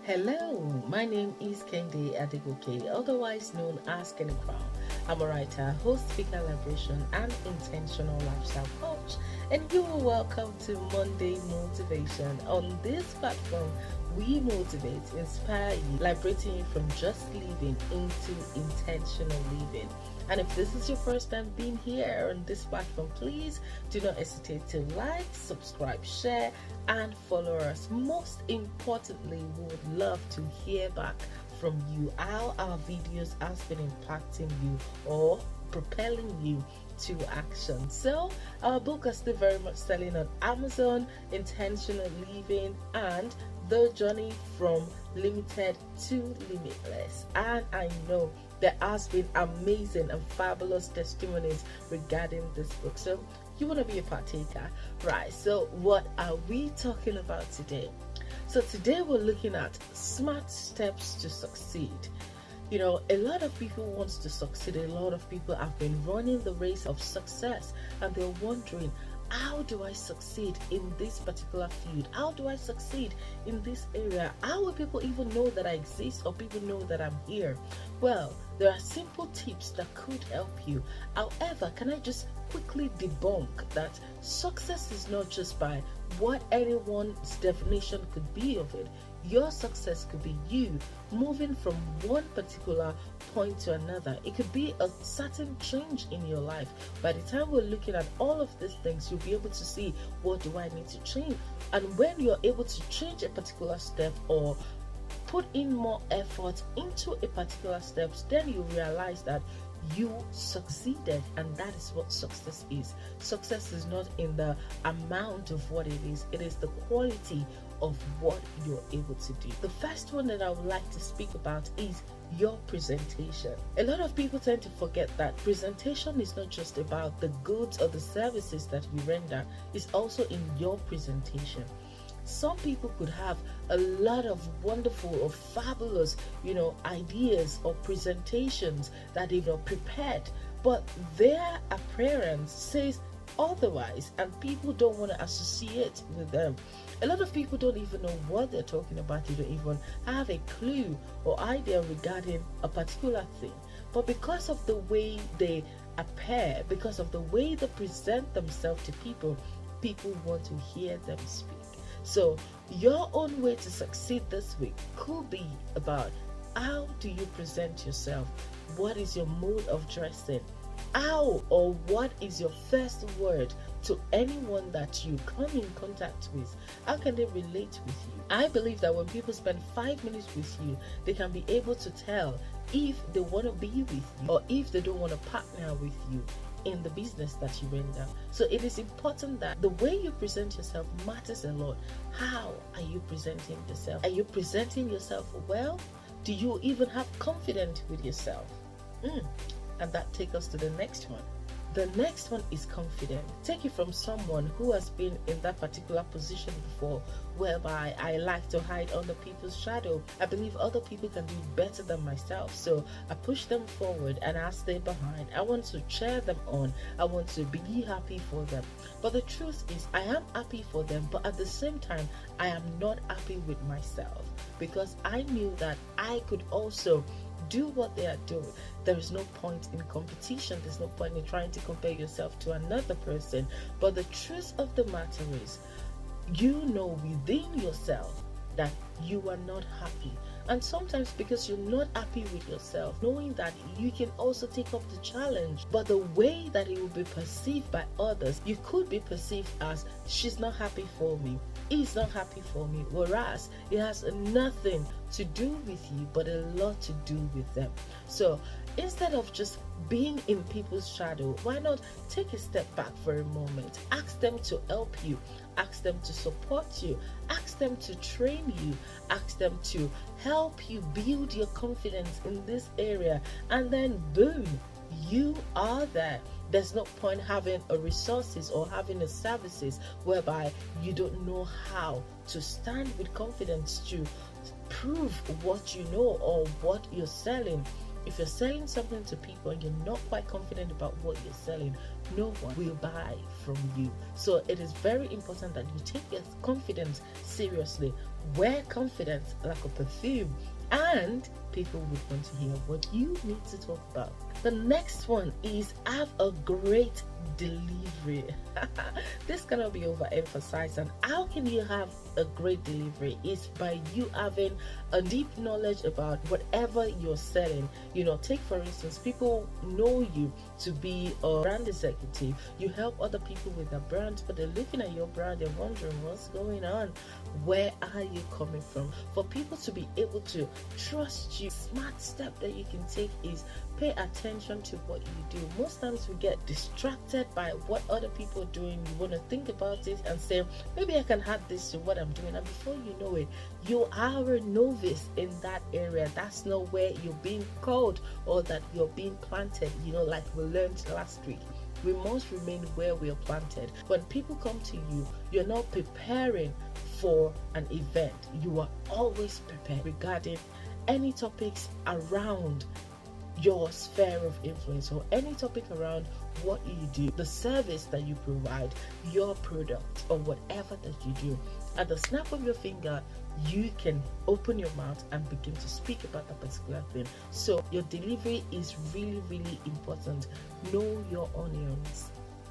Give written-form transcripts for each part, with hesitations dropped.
Hello, my name is Kehinde Adegoke, otherwise known as Kenny Crown. I'm a writer, host, speaker, liberation, and intentional lifestyle coach, and you are welcome to Monday Motivation. On this platform, we motivate, inspire you, liberating you from just living into intentional living. And if this is your first time being here on this platform, please do not hesitate to like, subscribe, share, and follow us. Most importantly, we would love to hear back from you how our videos has been impacting you or propelling you to action. So our book is still very much selling on Amazon, Intentional Living and The Journey from Limited to Limitless. And I know there has been amazing and fabulous testimonies regarding this book. So you want to be a partaker, right? So what are we talking about today? So today we're looking at smart steps to succeed. You know, a lot of people want to succeed. A lot of people have been running the race of success and they're wondering, how do I succeed in this particular field? How do I succeed in this area? How will people even know that I exist or people know that I'm here? Well, there are simple tips that could help you. However, can I just quickly debunk that success is not just by what anyone's definition could be of it. Your success could be you moving from one particular point to another. It could be a certain change in your life. By the time we're looking at all of these things, you'll be able to see, what do I need to change? And when you're able to change a particular step or put in more effort into a particular steps, then you realize that you succeeded, and that is what success is. Success is not in the amount of what it is the quality of what you're able to do. The first one that I would like to speak about is your presentation. A lot of people tend to forget that presentation is not just about the goods or the services that you render, it's also in your presentation. Some people could have a lot of wonderful or fabulous, ideas or presentations that they've not prepared, but their appearance says otherwise, and people don't want to associate with them. A lot of people don't even know what they're talking about. They don't even have a clue or idea regarding a particular thing. But because of the way they appear, because of the way they present themselves to people, people want to hear them speak. So your own way to succeed this week could be about, how do you present yourself? What is your mode of dressing? How or what is your first word to anyone that you come in contact with? How can they relate with you? I believe that when people spend 5 minutes with you, they can be able to tell if they want to be with you or if they don't want to partner with you in the business that you render. So it is important that the way you present yourself matters a lot. How are you presenting yourself? Are you presenting yourself well? Do you even have confidence with yourself? And that takes us to the next one. The next one is confident. Take it from someone who has been in that particular position before, whereby I like to hide under people's shadow. I believe other people can do better than myself, so I push them forward and I stay behind. I want to cheer them on. I want to be happy for them. But the truth is, I am happy for them, but at the same time, I am not happy with myself, because I knew that I could also do what they are doing. There is no point in competition. There's no point in trying to compare yourself to another person. But the truth of the matter is, you know within yourself that you are not happy. And sometimes because you're not happy with yourself, knowing that you can also take up the challenge, but the way that it will be perceived by others, you could be perceived as, she's not happy for me, he's not happy for me, whereas it has nothing to do with you but a lot to do with them. So instead of just being in people's shadow, why not take a step back for a moment? Ask them to help you, ask them to support you, ask them to train you, ask them to help you build your confidence in this area, and then boom, you are there. There's no point having a resources or having a services whereby you don't know how to stand with confidence to prove what you know or what you're selling. If you're selling something to people and you're not quite confident about what you're selling, no one will buy from you. So it is very important that you take your confidence seriously. Wear confidence like a perfume, and people would want to hear what you need to talk about. The next one is have a great delivery. This cannot be overemphasized. And how can you have a great delivery? Is by you having a deep knowledge about whatever you're selling. Take for instance, people know you to be a brand executive. You help other people with their brands, but they're looking at your brand, they're wondering what's going on. Where are you coming from? For people to be able to trust you, smart step that you can take is pay attention to what you do. Most times we get distracted by what other people are doing. You want to think about it and say, maybe I can add this to what I'm doing, and before you know it, you are a novice in that area. That's not where you're being called or that you're being planted, like we learned last week. We must remain where we are planted. When people come to you, you're not preparing for an event. You are always prepared regarding any topics around your sphere of influence or any topic around what you do, the service that you provide, your product, or whatever that you do. At the snap of your finger, you can open your mouth and begin to speak about that particular thing. So your delivery is really, really important. Know your onions.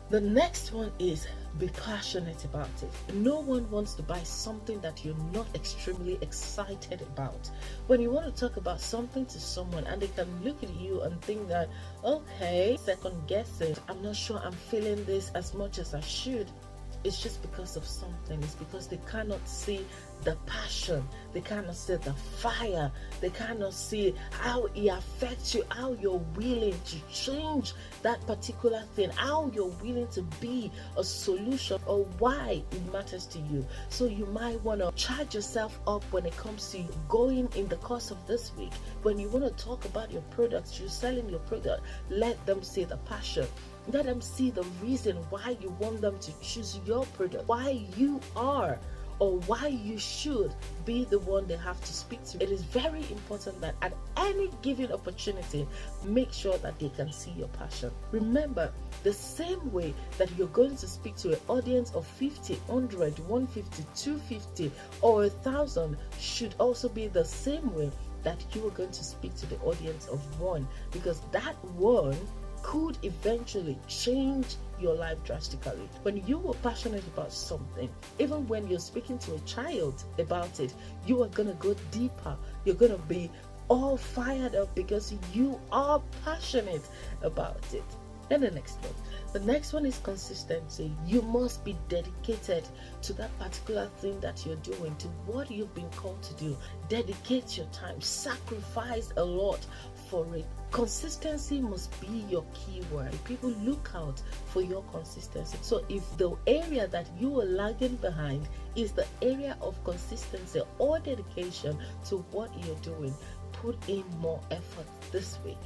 The next one is be passionate about it. No one wants to buy something that you're not extremely excited about. When you want to talk about something to someone and they can look at you and think that, okay, second guessing, I'm not sure I'm feeling this as much as I should. It's just because of something. It's because they cannot see the passion. They cannot see the fire. They cannot see how it affects you, how you're willing to change that particular thing, how you're willing to be a solution, or why it matters to you. So you might want to charge yourself up when it comes to going in the course of this week. When you want to talk about your products, you're selling your product, let them see the passion. Let them see the reason why you want them to choose your product, why you are or why you should be the one they have to speak to. It is very important that at any given opportunity, make sure that they can see your passion. Remember, the same way that you're going to speak to an audience of 50, 100, 150, 250, or 1,000 should also be the same way that you are going to speak to the audience of one, because that one could eventually change your life drastically. When you are passionate about something, even when you're speaking to a child about it, you are going to go deeper. You're going to be all fired up because you are passionate about it. Then the next one is consistency. You must be dedicated to that particular thing that you're doing, to what you've been called to do. Dedicate your time, sacrifice a lot for it. Consistency must be your key word. People look out for your consistency. So if the area that you are lagging behind is the area of consistency or dedication to what you're doing, put in more effort this week.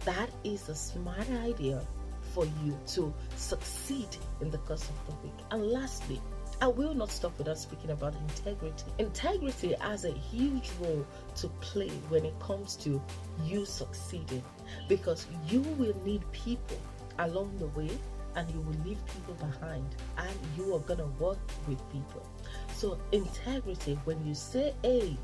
That is a smart idea for you to succeed in the course of the week. And lastly, I will not stop without speaking about integrity. Integrity has a huge role to play when it comes to you succeeding, because you will need people along the way and you will leave people behind, and you are going to work with people. So integrity, when you say A,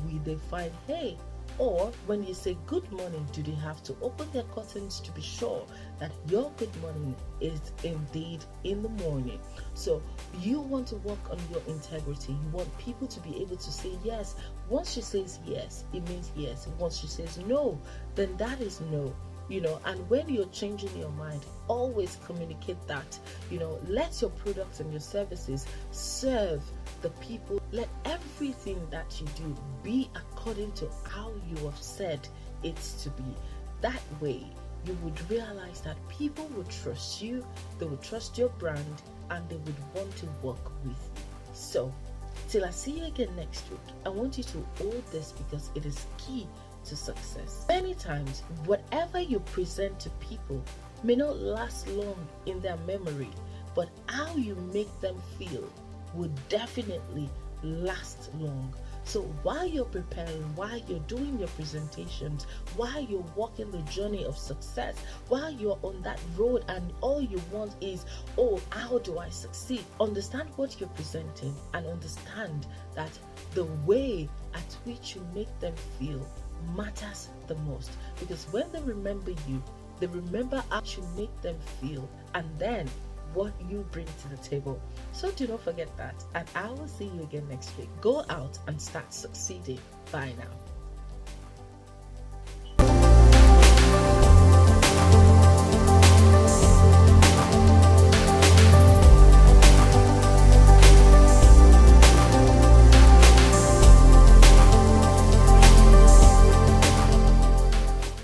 will they find hey? Or when you say good morning, do they have to open their curtains to be sure that your good morning is indeed in the morning? So you want to work on your integrity. You want people to be able to say yes. Once she says yes, it means yes. Once she says no, then that is no. And when you're changing your mind, always communicate that. Let your products and your services serve the people. Let everything that you do be according to how you have said it's to be. That way, you would realize that people would trust you, they would trust your brand, and they would want to work with you. So, till I see you again next week, I want you to hold this because it is key to success. Many times, whatever you present to people may not last long in their memory, but how you make them feel would definitely last long. So while you're preparing, while you're doing your presentations, while you're walking the journey of success, while you're on that road and all you want is, oh, how do I succeed? Understand what you're presenting and understand that the way at which you make them feel matters the most. Because when they remember you, they remember how you make them feel and then what you bring to the table. So do not forget that. And I will see you again next week. Go out and start succeeding. Bye now.